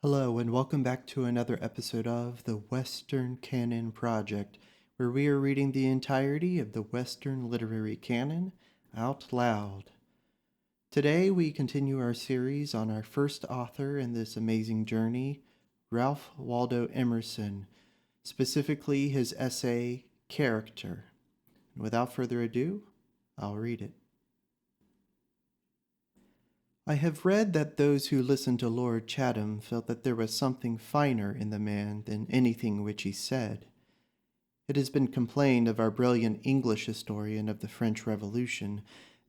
Hello, and welcome back to another episode of the Western Canon Project, where we are reading the entirety of the Western literary canon out loud. Today, we continue our series on our first author in this amazing journey, Ralph Waldo Emerson, specifically his essay, Character. And without further ado, I'll read it. I have read that those who listened to Lord Chatham felt that there was something finer in the man than anything which he said. It has been complained of our brilliant English historian of the French Revolution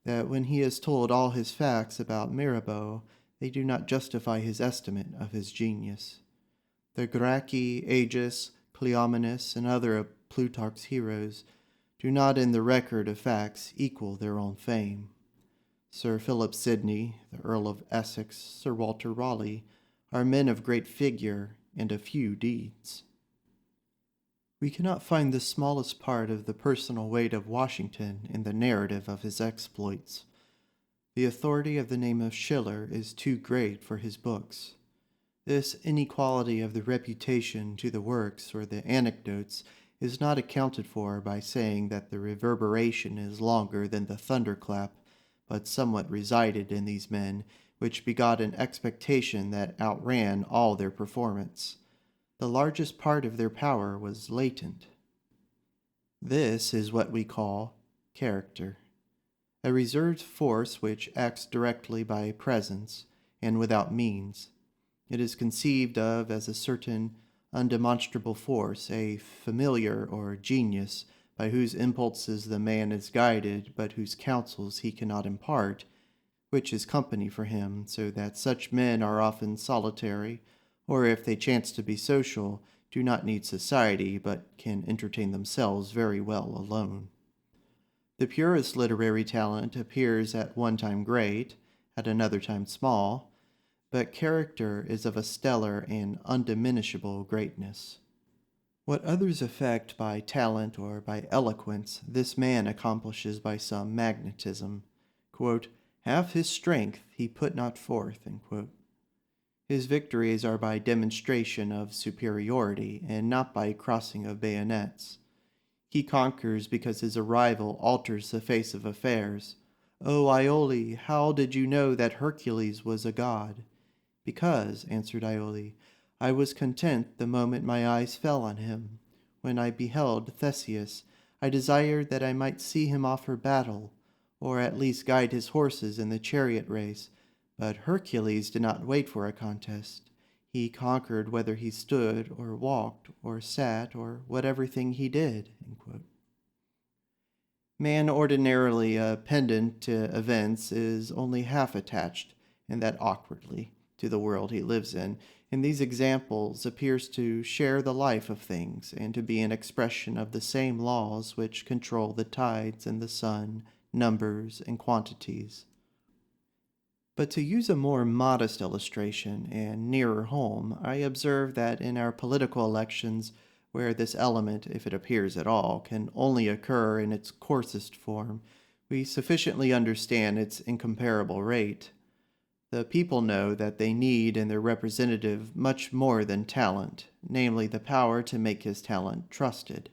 that when he has told all his facts about Mirabeau, they do not justify his estimate of his genius. The Gracchi, Agis, Cleomenes, and other of Plutarch's heroes do not in the record of facts equal their own fame. Sir Philip Sidney, the Earl of Essex, Sir Walter Raleigh, are men of great figure and of few deeds. We cannot find the smallest part of the personal weight of Washington in the narrative of his exploits. The authority of the name of Schiller is too great for his books. This inequality of the reputation to the works or the anecdotes is not accounted for by saying that the reverberation is longer than the thunderclap, but somewhat resided in these men, which begot an expectation that outran all their performance. The largest part of their power was latent. This is what we call character, a reserved force which acts directly by presence and without means. It is conceived of as a certain undemonstrable force, a familiar or genius, by whose impulses the man is guided, but whose counsels he cannot impart, which is company for him, so that such men are often solitary, or if they chance to be social, do not need society, but can entertain themselves very well alone. The purest literary talent appears at one time great, at another time small, but character is of a stellar and undiminishable greatness. What others effect by talent or by eloquence, this man accomplishes by some magnetism. Quote, half his strength he put not forth. His victories are by demonstration of superiority, and not by crossing of bayonets. He conquers because his arrival alters the face of affairs. O Iole, how did you know that Hercules was a god? Because, answered Iole, I was content the moment my eyes fell on him. When I beheld Theseus, I desired that I might see him offer battle, or at least guide his horses in the chariot race. But Hercules did not wait for a contest. He conquered whether he stood, or walked, or sat, or whatever thing he did. Man ordinarily a pendant to events is only half attached, and that awkwardly, to the world he lives in these examples appears to share the life of things, and to be an expression of the same laws which control the tides and the sun, numbers and quantities. But to use a more modest illustration, and nearer home, I observe that in our political elections, where this element, if it appears at all, can only occur in its coarsest form, we sufficiently understand its incomparable rate. The people know that they need in their representative much more than talent, namely the power to make his talent trusted.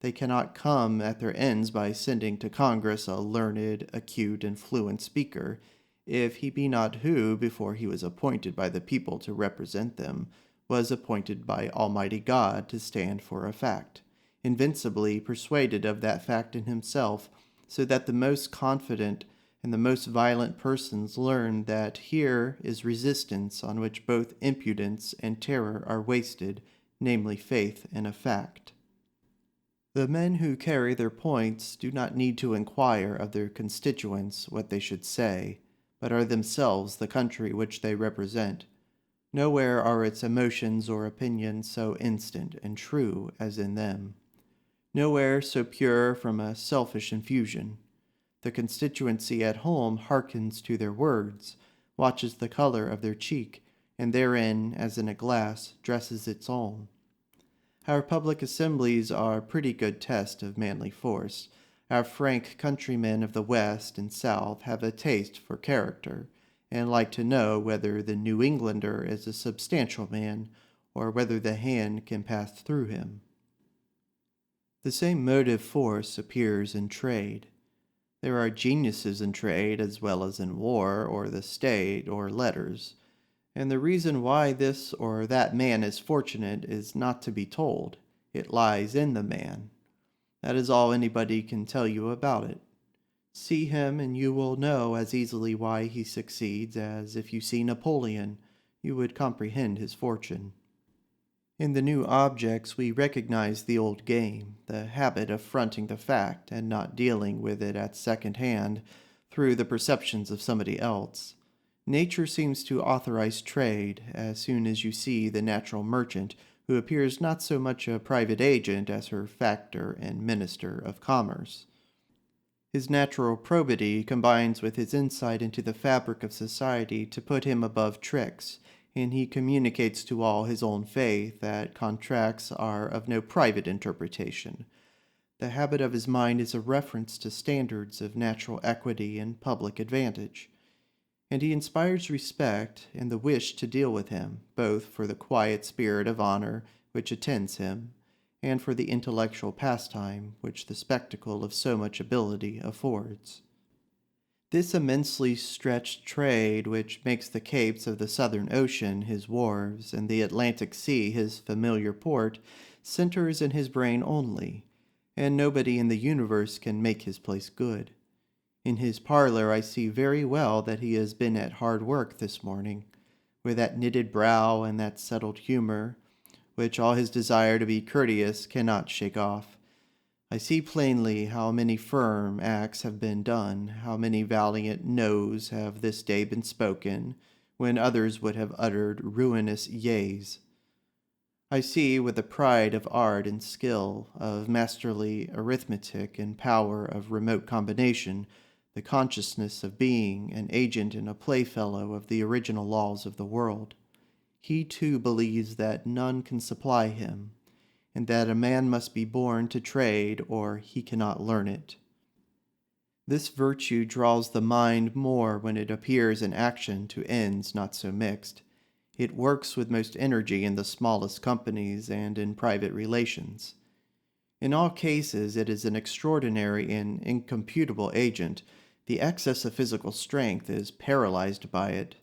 They cannot come at their ends by sending to Congress a learned, acute, and fluent speaker, if he be not who, before he was appointed by the people to represent them, was appointed by Almighty God to stand for a fact, invincibly persuaded of that fact in himself, so that the most confident and the most violent persons learn that here is resistance on which both impudence and terror are wasted, namely faith in a fact. The men who carry their points do not need to inquire of their constituents what they should say, but are themselves the country which they represent. Nowhere are its emotions or opinions so instant and true as in them. Nowhere so pure from a selfish infusion. The constituency at home hearkens to their words, watches the color of their cheek, and therein, as in a glass, dresses its own. Our public assemblies are a pretty good test of manly force. Our frank countrymen of the West and South have a taste for character, and like to know whether the New Englander is a substantial man, or whether the hand can pass through him. The same motive force appears in trade. There are geniuses in trade as well as in war, or the state, or letters, and the reason why this or that man is fortunate is not to be told. It lies in the man. That is all anybody can tell you about it. See him and you will know as easily why he succeeds as if you see Napoleon, you would comprehend his fortune. In the new objects we recognize the old game, the habit of fronting the fact and not dealing with it at second hand through the perceptions of somebody else. Nature seems to authorize trade as soon as you see the natural merchant who appears not so much a private agent as her factor and minister of commerce. His natural probity combines with his insight into the fabric of society to put him above tricks, and he communicates to all his own faith that contracts are of no private interpretation. The habit of his mind is a reference to standards of natural equity and public advantage, and he inspires respect and the wish to deal with him, both for the quiet spirit of honor which attends him, and for the intellectual pastime which the spectacle of so much ability affords. This immensely stretched trade which makes the capes of the Southern Ocean his wharves and the Atlantic Sea his familiar port centers in his brain only, and nobody in the universe can make his place good. In his parlor I see very well that he has been at hard work this morning, with that knitted brow and that settled humor, which all his desire to be courteous cannot shake off. I see plainly how many firm acts have been done, how many valiant noes have this day been spoken, when others would have uttered ruinous yeas. I see with the pride of art and skill, of masterly arithmetic and power of remote combination, the consciousness of being an agent and a playfellow of the original laws of the world. He too believes that none can supply him, and that a man must be born to trade or he cannot learn it. This virtue draws the mind more when it appears in action to ends not so mixed. It works with most energy in the smallest companies and in private relations. In all cases it is an extraordinary and incomputable agent. The excess of physical strength is paralyzed by it.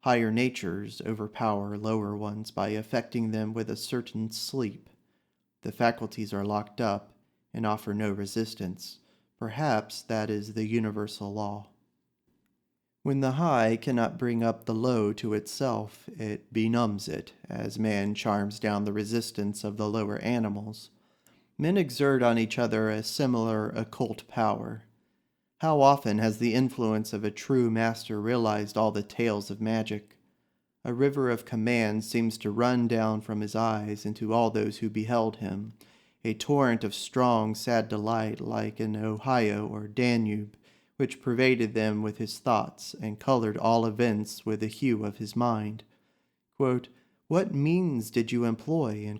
Higher natures overpower lower ones by affecting them with a certain sleep. The faculties are locked up and offer no resistance. Perhaps that is the universal law. When the high cannot bring up the low to itself, it benumbs it, as man charms down the resistance of the lower animals. Men exert on each other a similar occult power. How often has the influence of a true master realized all the tales of magic? A river of command seems to run down from his eyes into all those who beheld him, a torrent of strong, sad delight like an Ohio or Danube, which pervaded them with his thoughts and colored all events with the hue of his mind. Quote, "What means did you employ?"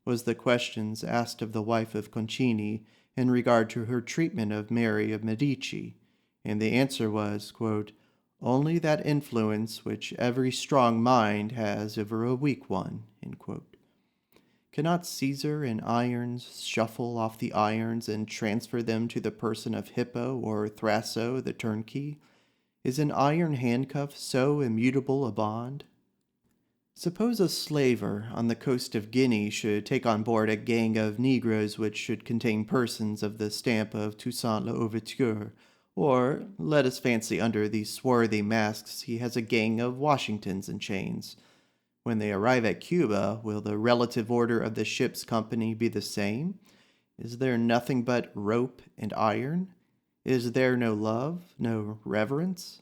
Was the questions asked of the wife of Concini in regard to her treatment of Mary of Medici, and the answer was, quote, "Only that influence which every strong mind has over a weak one." Cannot Caesar in irons shuffle off the irons and transfer them to the person of Hippo or Thraso the turnkey? Is an iron handcuff so immutable a bond? Suppose a slaver on the coast of Guinea should take on board a gang of Negroes which should contain persons of the stamp of Toussaint L'Ouverture, or let us fancy under these swarthy masks he has a gang of Washingtons in chains. When they arrive at Cuba, will the relative order of the ship's company be the same? Is there nothing but rope and iron? Is there no love, no reverence?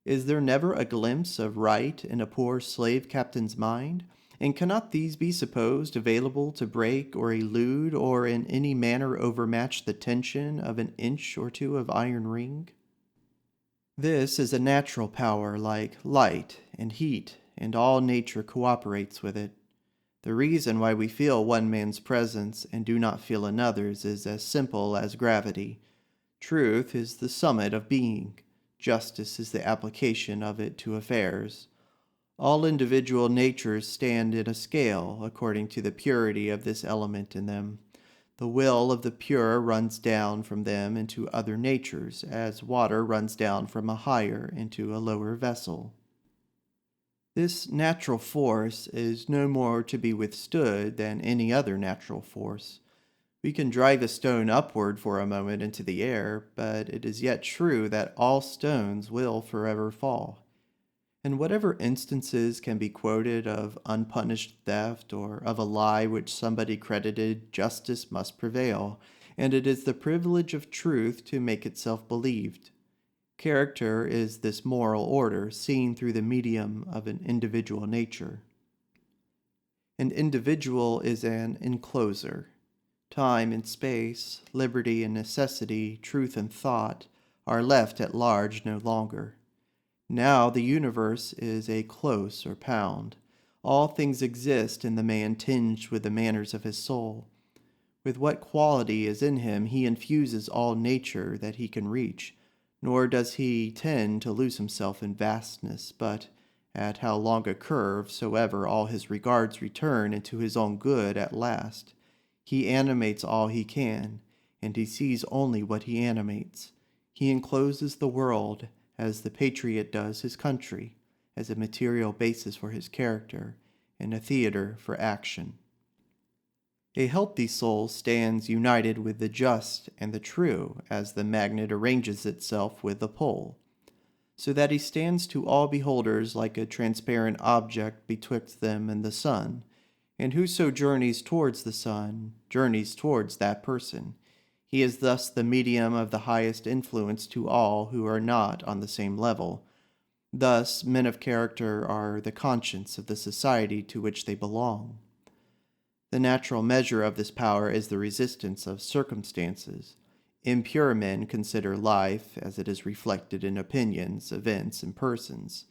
Is there never a glimpse of right in a poor slave captain's mind? And cannot these be supposed available to break or elude or in any manner overmatch the tension of an inch or two of iron ring? This is a natural power like light and heat, and all nature cooperates with it. The reason why we feel one man's presence and do not feel another's is as simple as gravity. Truth is the summit of being. Justice is the application of it to affairs. All individual natures stand in a scale according to the purity of this element in them. The will of the pure runs down from them into other natures, as water runs down from a higher into a lower vessel. This natural force is no more to be withstood than any other natural force. We can drive a stone upward for a moment into the air, but it is yet true that all stones will forever fall. And whatever instances can be quoted of unpunished theft or of a lie which somebody credited, justice must prevail, and it is the privilege of truth to make itself believed. Character is this moral order seen through the medium of an individual nature. An individual is an encloser. Time and space, liberty and necessity, truth and thought are left at large no longer. Now the universe is a close or pound. All things exist in the man tinged with the manners of his soul. With what quality is in him he infuses all nature that he can reach, nor does he tend to lose himself in vastness, but at how long a curve soever all his regards return into his own good at last. He animates all he can, and he sees only what he animates. He encloses the world, as the patriot does his country, as a material basis for his character, and a theater for action. A healthy soul stands united with the just and the true, as the magnet arranges itself with the pole, so that he stands to all beholders like a transparent object betwixt them and the sun, and whoso journeys towards the sun journeys towards that person. He is thus the medium of the highest influence to all who are not on the same level. Thus, men of character are the conscience of the society to which they belong. The natural measure of this power is the resistance of circumstances. Impure men consider life as it is reflected in opinions, events, and persons.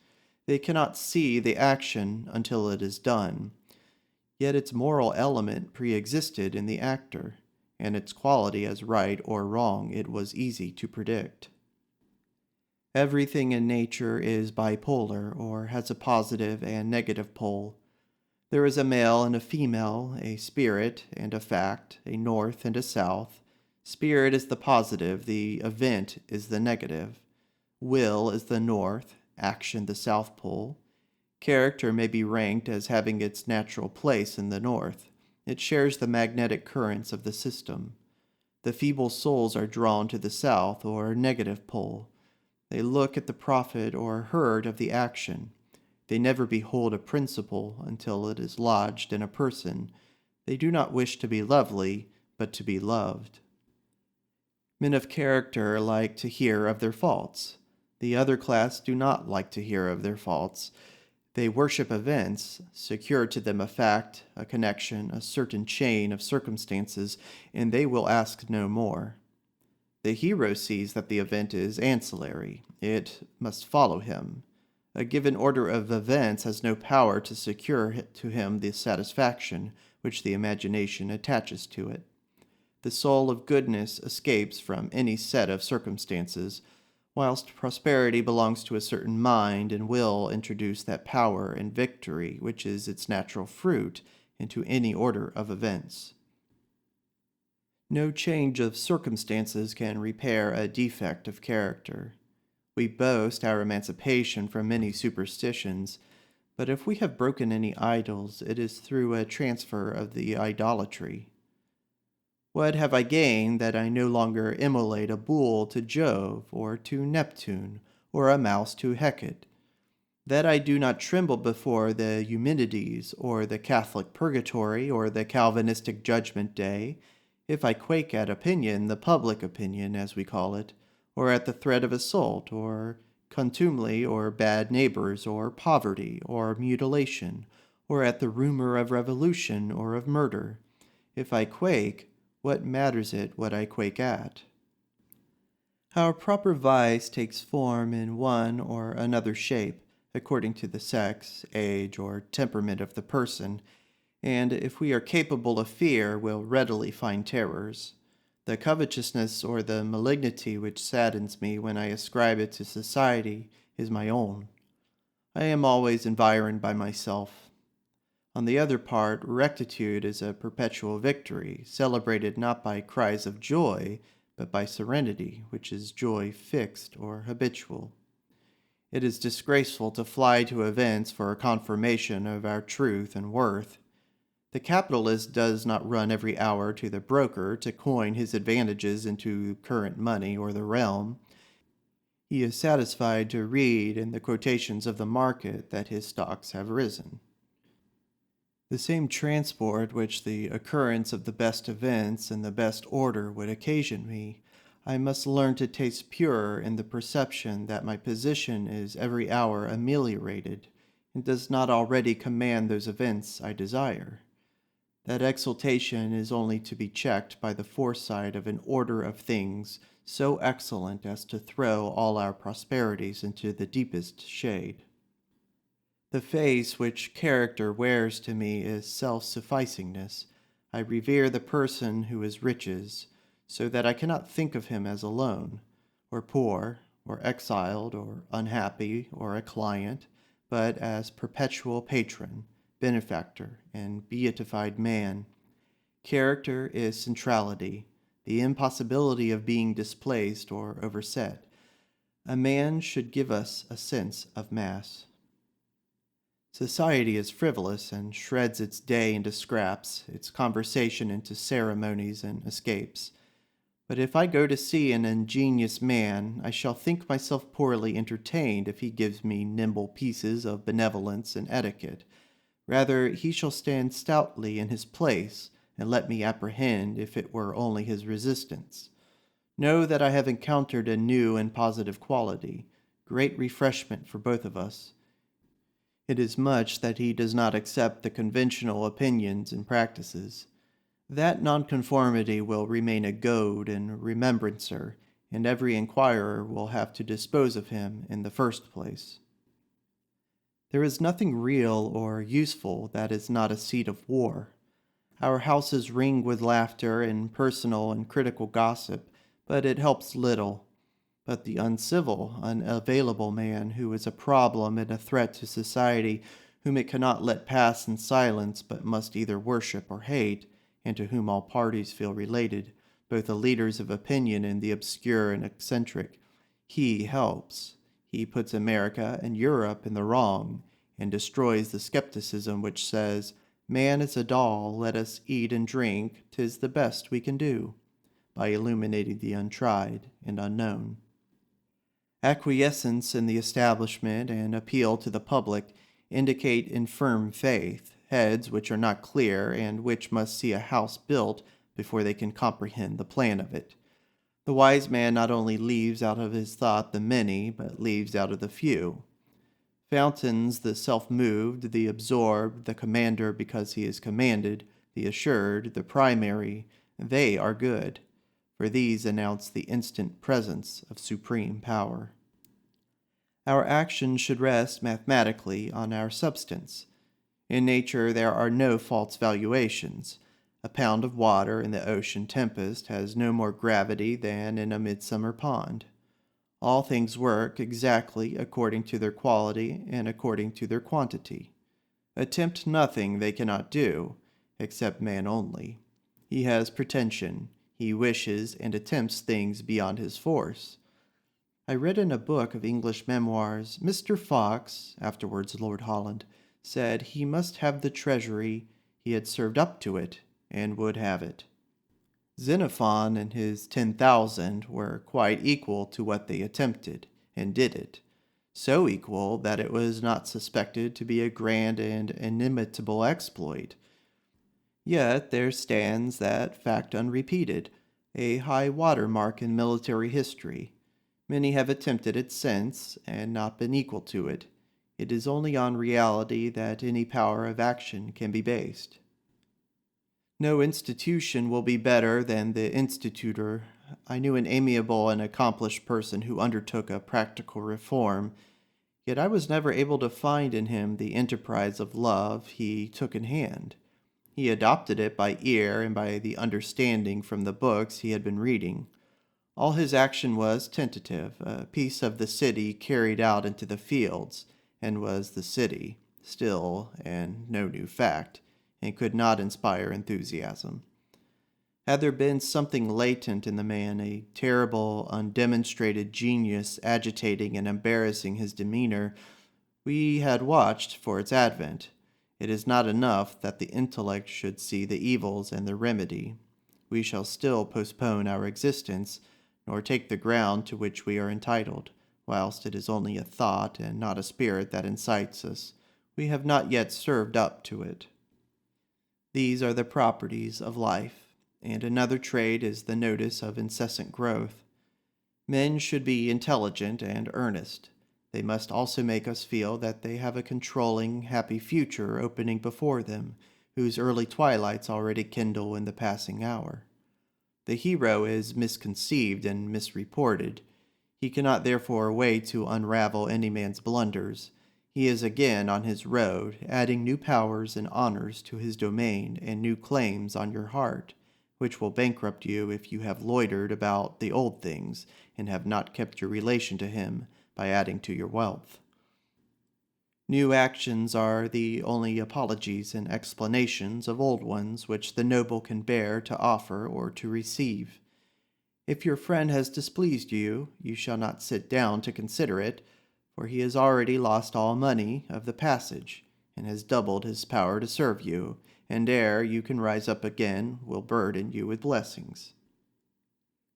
They cannot see the action until it is done. Yet its moral element pre-existed in the actor, and its quality as right or wrong it was easy to predict. Everything in nature is bipolar, or has a positive and negative pole. There is a male and a female, a spirit and a fact, a north and a south. Spirit is the positive, the event is the negative. Will is the north, action the south pole. Character may be ranked as having its natural place in the north. It shares the magnetic currents of the system. The feeble souls are drawn to the south or negative pole. They look at the profit or hurt of the action. They never behold a principle until it is lodged in a person. They do not wish to be lovely, but to be loved. Men of character like to hear of their faults. The other class do not like to hear of their faults. They worship events, secure to them a fact, a connection, a certain chain of circumstances, and they will ask no more. The hero sees that the event is ancillary. It must follow him. A given order of events has no power to secure to him the satisfaction which the imagination attaches to it. The soul of goodness escapes from any set of circumstances, whilst prosperity belongs to a certain mind and will introduce that power and victory which is its natural fruit into any order of events. No change of circumstances can repair a defect of character. We boast our emancipation from many superstitions, but if we have broken any idols, it is through a transfer of the idolatry. What have I gained that I no longer immolate a bull to Jove, or to Neptune, or a mouse to Hecate? That I do not tremble before the Eumenides, or the Catholic Purgatory, or the Calvinistic Judgment Day, if I quake at opinion, the public opinion, as we call it, or at the threat of assault, or contumely, or bad neighbors, or poverty, or mutilation, or at the rumor of revolution or of murder. If I quake, what matters it what I quake at? Our proper vice takes form in one or another shape, according to the sex, age, or temperament of the person, and if we are capable of fear, will readily find terrors. The covetousness or the malignity which saddens me when I ascribe it to society is my own. I am always environed by myself. On the other part, rectitude is a perpetual victory, celebrated not by cries of joy, but by serenity, which is joy fixed or habitual. It is disgraceful to fly to events for a confirmation of our truth and worth. The capitalist does not run every hour to the broker to coin his advantages into current money or the realm. He is satisfied to read in the quotations of the market that his stocks have risen. The same transport which the occurrence of the best events and the best order would occasion me, I must learn to taste pure in the perception that my position is every hour ameliorated, and does not already command those events I desire. That exultation is only to be checked by the foresight of an order of things so excellent as to throw all our prosperities into the deepest shade. The face which character wears to me is self-sufficingness. I revere the person who is riches, so that I cannot think of him as alone, or poor, or exiled, or unhappy, or a client, but as perpetual patron, benefactor, and beatified man. Character is centrality, the impossibility of being displaced or overset. A man should give us a sense of mass. Society is frivolous and shreds its day into scraps, its conversation into ceremonies and escapes. But if I go to see an ingenious man, I shall think myself poorly entertained if he gives me nimble pieces of benevolence and etiquette. Rather, he shall stand stoutly in his place, and let me apprehend if it were only his resistance. Know that I have encountered a new and positive quality, great refreshment for both of us. It is much that he does not accept the conventional opinions and practices. That nonconformity will remain a goad and remembrancer, and every inquirer will have to dispose of him in the first place. There is nothing real or useful that is not a seat of war. Our houses ring with laughter and personal and critical gossip, but it helps little. But the uncivil, unavailable man who is a problem and a threat to society, whom it cannot let pass in silence but must either worship or hate, and to whom all parties feel related, both the leaders of opinion and the obscure and eccentric, he helps. He puts America and Europe in the wrong, and destroys the skepticism which says, "Man is a doll, let us eat and drink, 'tis the best we can do," by illuminating the untried and unknown. Acquiescence in the establishment and appeal to the public indicate infirm faith, heads which are not clear and which must see a house built before they can comprehend the plan of it. The wise man not only leaves out of his thought the many, but leaves out of the few. Fountains the self-moved, the absorbed, the commander because he is commanded, the assured, the primary, they are good, for these announce the instant presence of supreme power. Our action should rest mathematically on our substance. In nature there are no false valuations. A pound of water in the ocean tempest has no more gravity than in a midsummer pond. All things work exactly according to their quality and according to their quantity. Attempt nothing they cannot do, except man only. He has pretension. He wishes and attempts things beyond his force. I read in a book of English memoirs, Mr. Fox, afterwards Lord Holland, said he must have the treasury, he had served up to it, and would have it. Xenophon and his 10,000 were quite equal to what they attempted, and did it. So equal that it was not suspected to be a grand and inimitable exploit. Yet there stands that fact unrepeated, a high water mark in military history. Many have attempted it since, and not been equal to it. It is only on reality that any power of action can be based. No institution will be better than the institutor. I knew an amiable and accomplished person who undertook a practical reform, yet I was never able to find in him the enterprise of love he took in hand. He adopted it by ear and by the understanding from the books he had been reading. All his action was tentative, a piece of the city carried out into the fields, and was the city, still, and no new fact, and could not inspire enthusiasm. Had there been something latent in the man, a terrible, undemonstrated genius agitating and embarrassing his demeanor, we had watched for its advent. It is not enough that the intellect should see the evils and the remedy. We shall still postpone our existence, nor take the ground to which we are entitled, whilst it is only a thought and not a spirit that incites us. We have not yet served up to it. These are the properties of life, and another trait is the notice of incessant growth. Men should be intelligent and earnest. They must also make us feel that they have a controlling, happy future opening before them, whose early twilights already kindle in the passing hour. The hero is misconceived and misreported. He cannot therefore wait to unravel any man's blunders. He is again on his road, adding new powers and honors to his domain and new claims on your heart, which will bankrupt you if you have loitered about the old things and have not kept your relation to him by adding to your wealth. New actions are the only apologies and explanations of old ones which the noble can bear to offer or to receive. If your friend has displeased you, you shall not sit down to consider it, for he has already lost all money of the passage, and has doubled his power to serve you, and ere you can rise up again, will burden you with blessings.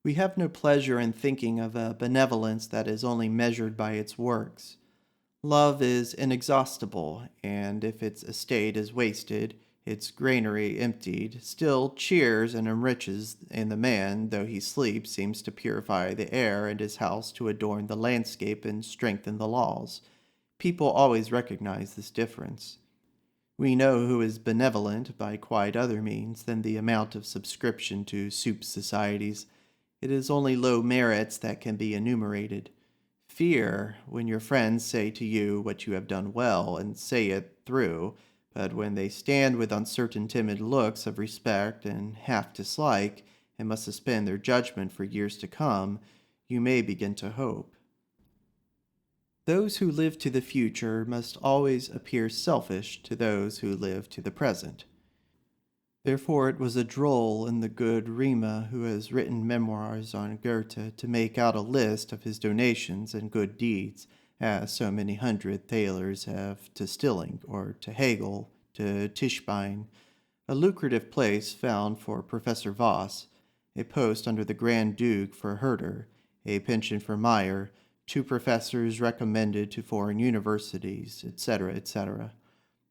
We have no pleasure in thinking of a benevolence that is only measured by its works. Love is inexhaustible, and if its estate is wasted, its granary emptied, still cheers and enriches, and the man, though he sleeps, seems to purify the air, and his house to adorn the landscape and strengthen the laws. People always recognize this difference. We know who is benevolent by quite other means than the amount of subscription to soup societies. It is only low merits that can be enumerated. Fear when your friends say to you what you have done well and say it through, but when they stand with uncertain timid looks of respect and half dislike, and must suspend their judgment for years to come, you may begin to hope. Those who live to the future must always appear selfish to those who live to the present. Therefore it was a droll in the good Riemer, who has written memoirs on Goethe, to make out a list of his donations and good deeds, as so many hundred thalers have to Stilling, or to Hegel, to Tischbein, a lucrative place found for Professor Voss, a post under the Grand Duke for Herder, a pension for Meyer, 2 professors recommended to foreign universities, etc., etc.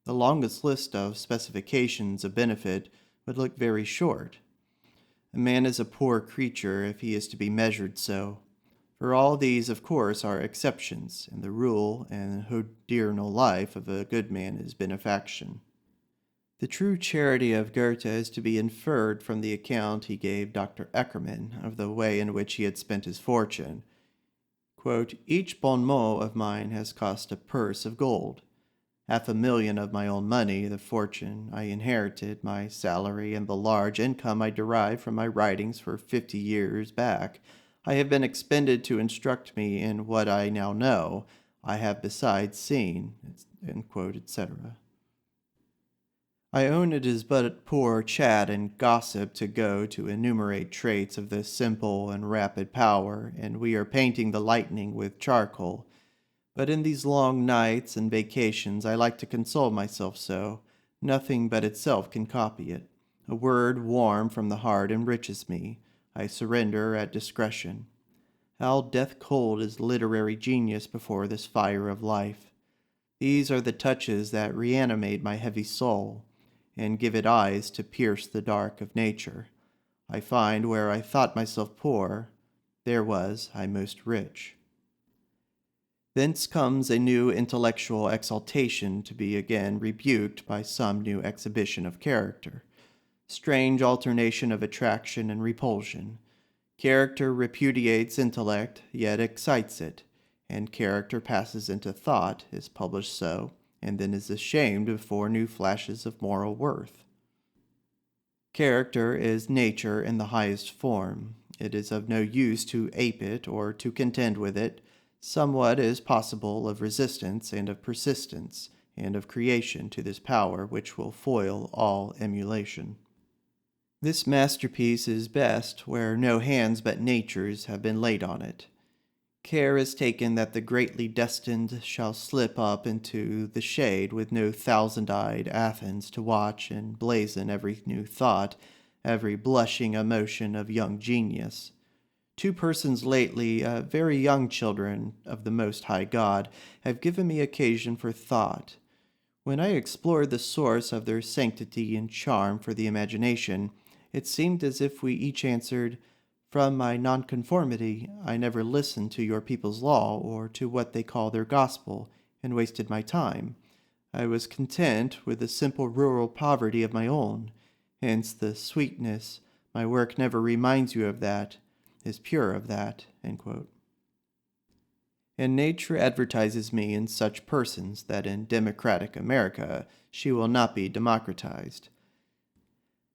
The longest list of specifications of benefit would look very short. A man is a poor creature if he is to be measured so. For all these, of course, are exceptions, and the rule and hodiernal life of a good man is benefaction. The true charity of Goethe is to be inferred from the account he gave Dr. Eckermann of the way in which he had spent his fortune. Quote, "Each bon mot of mine has cost a purse of gold. 500,000 of my own money, the fortune I inherited, my salary, and the large income I derived from my writings for 50 years back, I have been expended to instruct me in what I now know. I have besides seen," etc. I own it is but poor chat and gossip to go to enumerate traits of this simple and rapid power, and we are painting the lightning with charcoal. But in these long nights and vacations I like to console myself so. Nothing but itself can copy it. A word warm from the heart enriches me. I surrender at discretion. How death-cold is literary genius before this fire of life. These are the touches that reanimate my heavy soul, and give it eyes to pierce the dark of nature. I find where I thought myself poor, there was I most rich. Thence comes a new intellectual exaltation to be again rebuked by some new exhibition of character. Strange alternation of attraction and repulsion. Character repudiates intellect, yet excites it, and character passes into thought, is published so, and then is ashamed before new flashes of moral worth. Character is nature in the highest form. It is of no use to ape it or to contend with it. Somewhat is possible of resistance and of persistence and of creation to this power which will foil all emulation. This masterpiece is best where no hands but nature's have been laid on it. Care is taken that the greatly destined shall slip up into the shade with no thousand-eyed Athens to watch and blazon every new thought, every blushing emotion of young genius. Two persons lately, very young children of the Most High God, have given me occasion for thought. When I explored the source of their sanctity and charm for the imagination, it seemed as if we each answered, "From my nonconformity, I never listened to your people's law or to what they call their gospel, and wasted my time. I was content with the simple rural poverty of my own. Hence the sweetness. My work never reminds you of that, is pure of that." End quote. And nature advertises me in such persons that in democratic America she will not be democratized.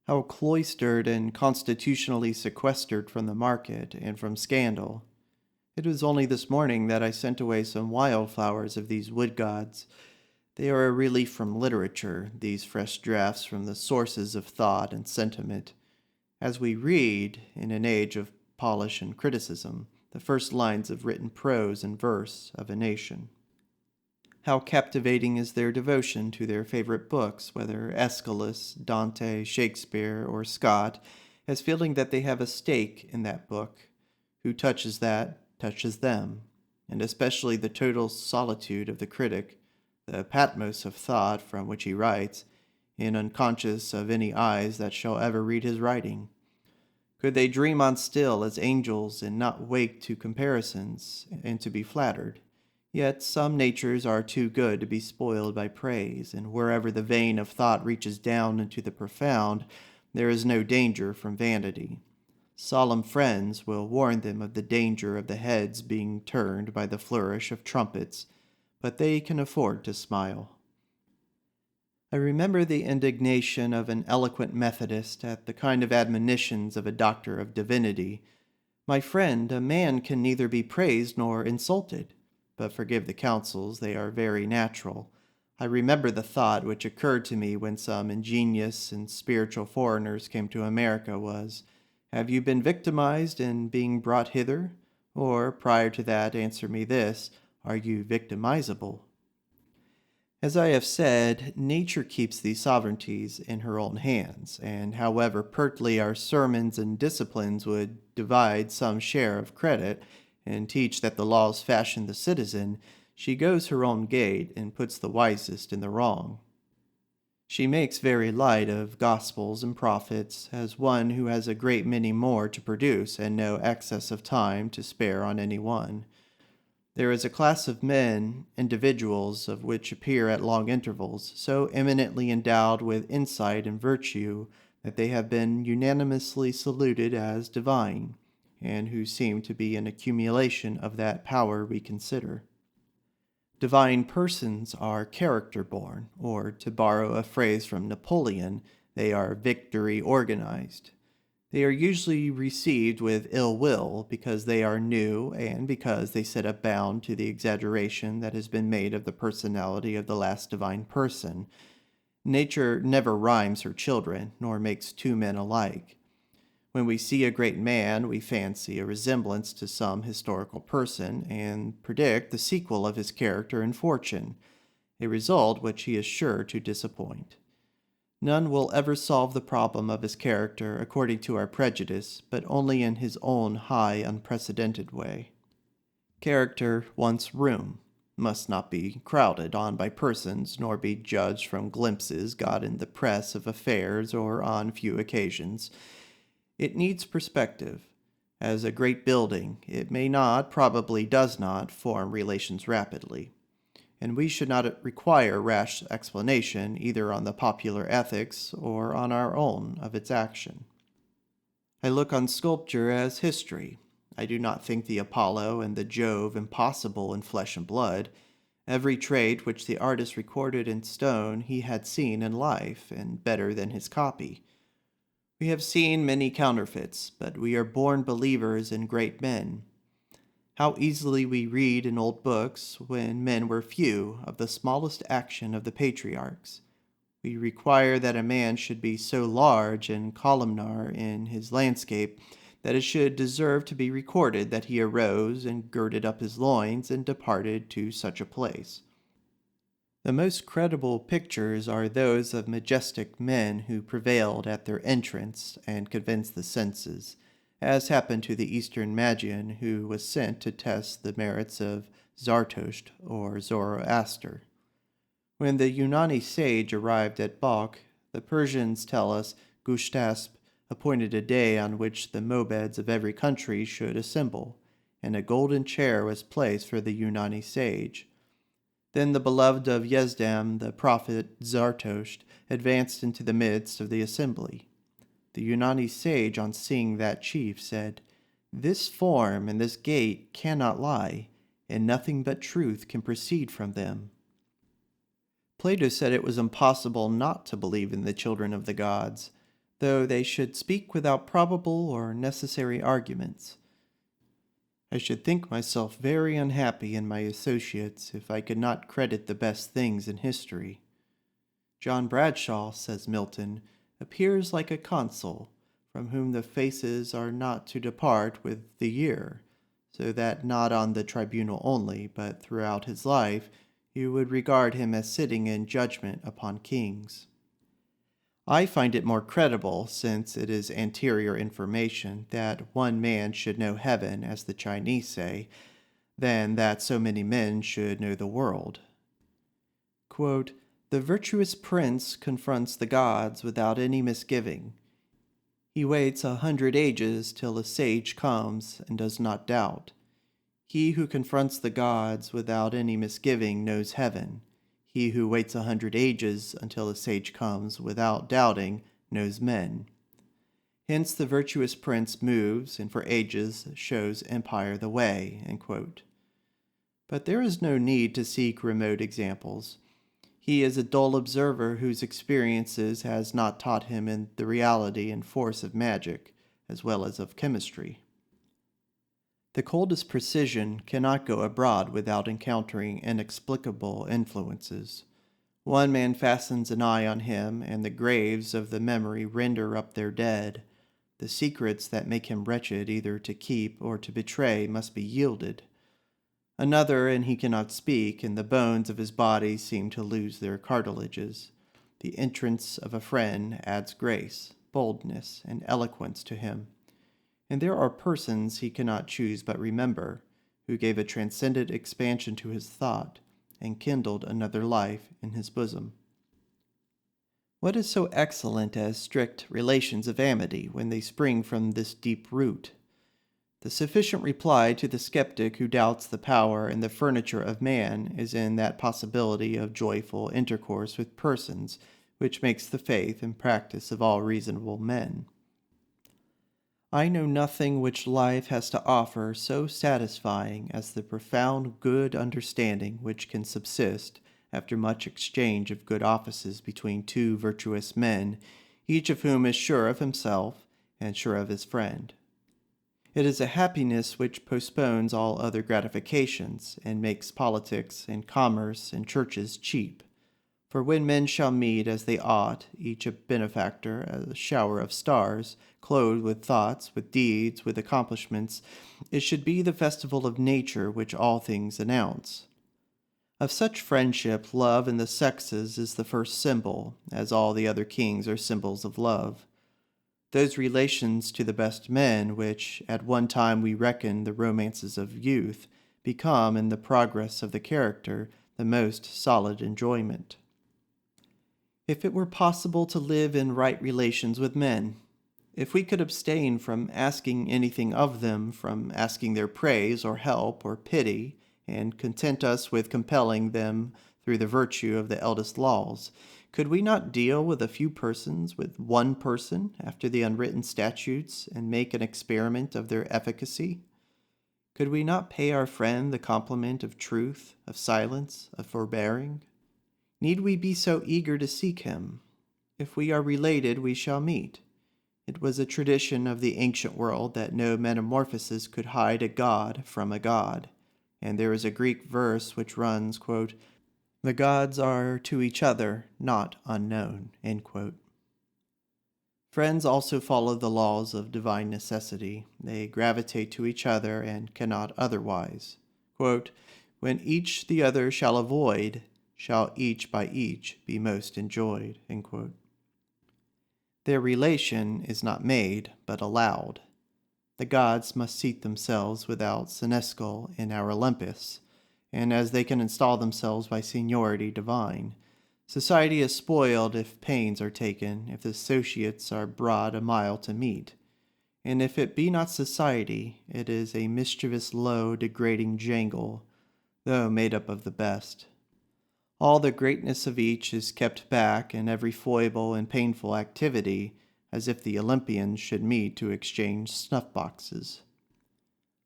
How cloistered and constitutionally sequestered from the market and from scandal. It was only this morning that I sent away some wildflowers of these wood gods. They are a relief from literature, these fresh drafts from the sources of thought and sentiment. As we read, in an age of polish and criticism, the first lines of written prose and verse of a nation. How captivating is their devotion to their favorite books, whether Aeschylus, Dante, Shakespeare, or Scott, as feeling that they have a stake in that book. Who touches that, touches them, and especially the total solitude of the critic, the Patmos of thought from which he writes, and unconscious of any eyes that shall ever read his writing. Could they dream on still as angels and not wake to comparisons and to be flattered? Yet some natures are too good to be spoiled by praise, and wherever the vein of thought reaches down into the profound, there is no danger from vanity. Solemn friends will warn them of the danger of the heads being turned by the flourish of trumpets, but they can afford to smile. I remember the indignation of an eloquent Methodist at the kind of admonitions of a doctor of divinity. "My friend, a man can neither be praised nor insulted. But forgive the counsels, they are very natural." I remember the thought which occurred to me when some ingenious and spiritual foreigners came to America was, "Have you been victimized in being brought hither? Or, prior to that, answer me this, are you victimizable?" As I have said, nature keeps these sovereignties in her own hands, and however pertly our sermons and disciplines would divide some share of credit, and teach that the laws fashion the citizen, she goes her own gait and puts the wisest in the wrong. She makes very light of gospels and prophets, as one who has a great many more to produce and no excess of time to spare on any one. There is a class of men, individuals, of which appear at long intervals, so eminently endowed with insight and virtue that they have been unanimously saluted as divine, and who seem to be an accumulation of that power we consider. Divine persons are character-born, or, to borrow a phrase from Napoleon, they are victory organized. They are usually received with ill will because they are new and because they set a bound to the exaggeration that has been made of the personality of the last divine person. Nature never rhymes her children, nor makes two men alike. When we see a great man, we fancy a resemblance to some historical person, and predict the sequel of his character and fortune, a result which he is sure to disappoint. None will ever solve the problem of his character according to our prejudice, but only in his own high, unprecedented way. Character wants room, must not be crowded on by persons, nor be judged from glimpses got in the press of affairs or on few occasions. It needs perspective. As a great building, it may not, probably does not, form relations rapidly. And we should not require rash explanation either on the popular ethics or on our own of its action. I look on sculpture as history. I do not think the Apollo and the Jove impossible in flesh and blood. Every trait which the artist recorded in stone he had seen in life, and better than his copy. We have seen many counterfeits, but we are born believers in great men. How easily we read in old books, when men were few, of the smallest action of the patriarchs. We require that a man should be so large and columnar in his landscape that it should deserve to be recorded that he arose and girded up his loins and departed to such a place. The most credible pictures are those of majestic men who prevailed at their entrance and convinced the senses, as happened to the Eastern Magian who was sent to test the merits of Zarathustra or Zoroaster. When the Unani sage arrived at Balkh, the Persians tell us Gushtasp appointed a day on which the Mobeds of every country should assemble, and a golden chair was placed for the Unani sage. Then the beloved of Yezdam, the prophet Zarathustra, advanced into the midst of the assembly. The Unani sage, on seeing that chief, said, "This form and this gait cannot lie, and nothing but truth can proceed from them." Plato said it was impossible not to believe in the children of the gods, though they should speak without probable or necessary arguments. I should think myself very unhappy in my associates if I could not credit the best things in history. John Bradshaw, says Milton, appears like a consul, from whom the faces are not to depart with the year, so that not on the tribunal only, but throughout his life, you would regard him as sitting in judgment upon kings. I find it more credible, since it is anterior information, that one man should know heaven, as the Chinese say, than that so many men should know the world. Quote, "The virtuous prince confronts the gods without any misgiving. He waits 100 ages till a sage comes and does not doubt. He who confronts the gods without any misgiving knows heaven. He who waits 100 ages until a sage comes without doubting knows men. Hence the virtuous prince moves and for ages shows empire the way." End quote. But there is no need to seek remote examples. He is a dull observer whose experiences has not taught him in the reality and force of magic, as well as of chemistry. The coldest precision cannot go abroad without encountering inexplicable influences. One man fastens an eye on him, and the graves of the memory render up their dead. The secrets that make him wretched either to keep or to betray must be yielded. Another, and he cannot speak, and the bones of his body seem to lose their cartilages. The entrance of a friend adds grace, boldness, and eloquence to him. And there are persons he cannot choose but remember, who gave a transcendent expansion to his thought, and kindled another life in his bosom. What is so excellent as strict relations of amity when they spring from this deep root? The sufficient reply to the skeptic who doubts the power and the furniture of man is in that possibility of joyful intercourse with persons which makes the faith and practice of all reasonable men. I know nothing which life has to offer so satisfying as the profound good understanding which can subsist after much exchange of good offices between two virtuous men, each of whom is sure of himself and sure of his friend. It is a happiness which postpones all other gratifications and makes politics and commerce and churches cheap. For when men shall meet as they ought, each a benefactor, as a shower of stars, clothed with thoughts, with deeds, with accomplishments, it should be the festival of nature which all things announce. Of such friendship, love in the sexes is the first symbol, as all the other kings are symbols of love. Those relations to the best men which at one time we reckon the romances of youth become, in the progress of the character, the most solid enjoyment. If it were possible to live in right relations with men, if we could abstain from asking anything of them, from asking their praise or help or pity, and content us with compelling them through the virtue of the eldest laws, could we not deal with a few persons, with one person, after the unwritten statutes, and make an experiment of their efficacy? Could we not pay our friend the compliment of truth, of silence, of forbearing? Need we be so eager to seek him? If we are related, we shall meet. It was a tradition of the ancient world that no metamorphosis could hide a god from a god, and there is a Greek verse which runs, quote, "The gods are to each other not unknown." End quote. Friends also follow the laws of divine necessity. They gravitate to each other and cannot otherwise. Quote, "When each the other shall avoid, shall each by each be most enjoyed." End quote. Their relation is not made, but allowed. The gods must seat themselves without senescal in our Olympus, and as they can install themselves by seniority divine, society is spoiled if pains are taken, if the associates are brought a mile to meet. And if it be not society, it is a mischievous, low, degrading jangle, though made up of the best. All the greatness of each is kept back, and every foible and painful activity, as if the Olympians should meet to exchange snuff-boxes.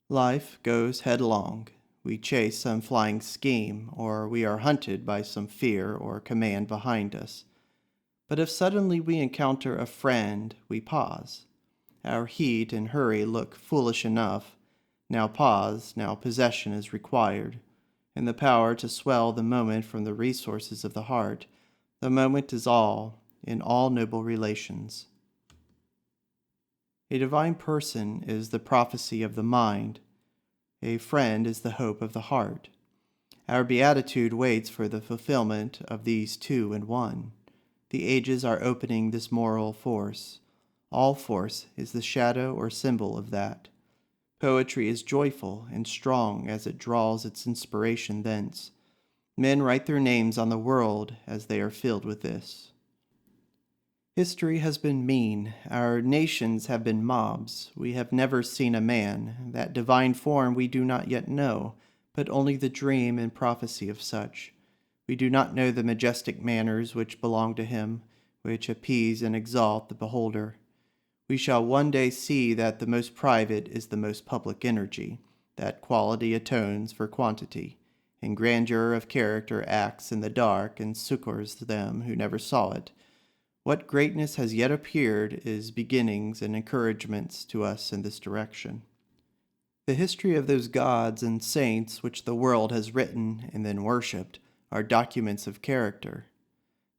Life goes headlong. We chase some flying scheme, or we are hunted by some fear or command behind us. But if suddenly we encounter a friend, we pause. Our heat and hurry look foolish enough. Now pause, now possession is required, and the power to swell the moment from the resources of the heart. The moment is all, in all noble relations. A divine person is the prophecy of the mind. A friend is the hope of the heart. Our beatitude waits for the fulfillment of these two in one. The ages are opening this moral force. All force is the shadow or symbol of that. Poetry is joyful and strong as it draws its inspiration thence. Men write their names on the world as they are filled with this. History has been mean. Our nations have been mobs. We have never seen a man. That divine form we do not yet know, but only the dream and prophecy of such. We do not know the majestic manners which belong to him, which appease and exalt the beholder. We shall one day see that the most private is the most public energy, that quality atones for quantity, and grandeur of character acts in the dark and succors them who never saw it. What greatness has yet appeared is beginnings and encouragements to us in this direction. The history of those gods and saints which the world has written and then worshipped are documents of character.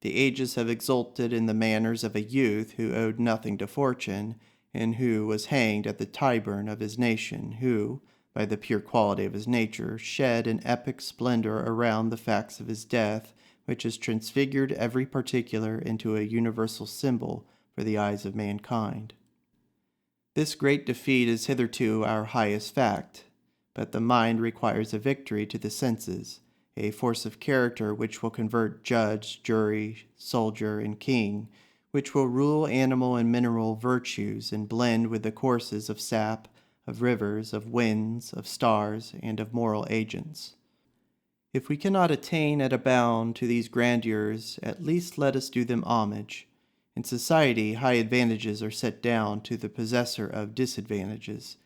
The ages have exulted in the manners of a youth who owed nothing to fortune, and who was hanged at the Tyburn of his nation, who, by the pure quality of his nature, shed an epic splendor around the facts of his death, which has transfigured every particular into a universal symbol for the eyes of mankind. This great defeat is hitherto our highest fact, but the mind requires a victory to the senses, a force of character which will convert judge, jury, soldier, and king, which will rule animal and mineral virtues and blend with the courses of sap, of rivers, of winds, of stars, and of moral agents. If we cannot attain at a bound to these grandeurs, at least let us do them homage. In society, high advantages are set down to the possessor of disadvantages.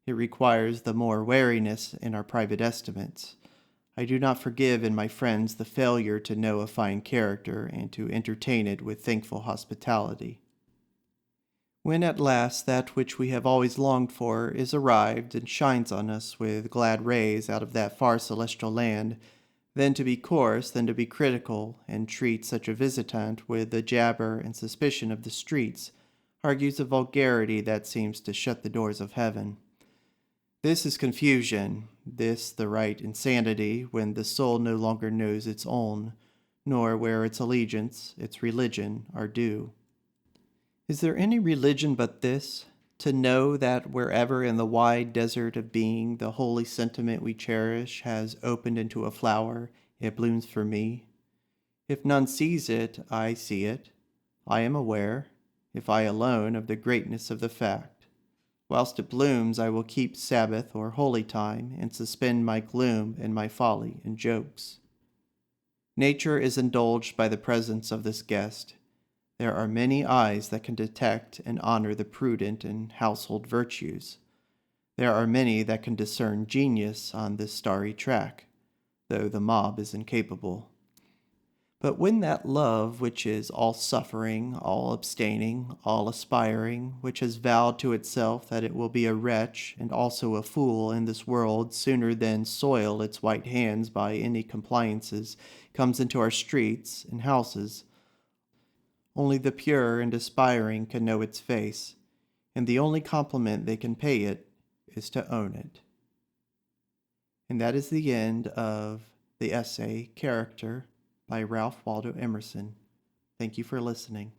It requires the more wariness in our private estimates. I do not forgive in my friends the failure to know a fine character and to entertain it with thankful hospitality. When at last that which we have always longed for is arrived and shines on us with glad rays out of that far celestial land, then to be coarse, then to be critical, and treat such a visitant with the jabber and suspicion of the streets, argues a vulgarity that seems to shut the doors of heaven. This is confusion, this the right insanity, when the soul no longer knows its own, nor where its allegiance, its religion, are due. Is there any religion but this? To know that wherever in the wide desert of being the holy sentiment we cherish has opened into a flower, it blooms for me. If none sees it, I see it. I am aware, if I alone, of the greatness of the fact. Whilst it blooms, I will keep Sabbath or holy time, and suspend my gloom and my folly in jokes. Nature is indulged by the presence of this guest. There are many eyes that can detect and honor the prudent and household virtues. There are many that can discern genius on this starry track, though the mob is incapable. But when that love, which is all suffering, all abstaining, all aspiring, which has vowed to itself that it will be a wretch and also a fool in this world sooner than soil its white hands by any compliances, comes into our streets and houses, only the pure and aspiring can know its face, and the only compliment they can pay it is to own it. And that is the end of the essay Character by Ralph Waldo Emerson. Thank you for listening.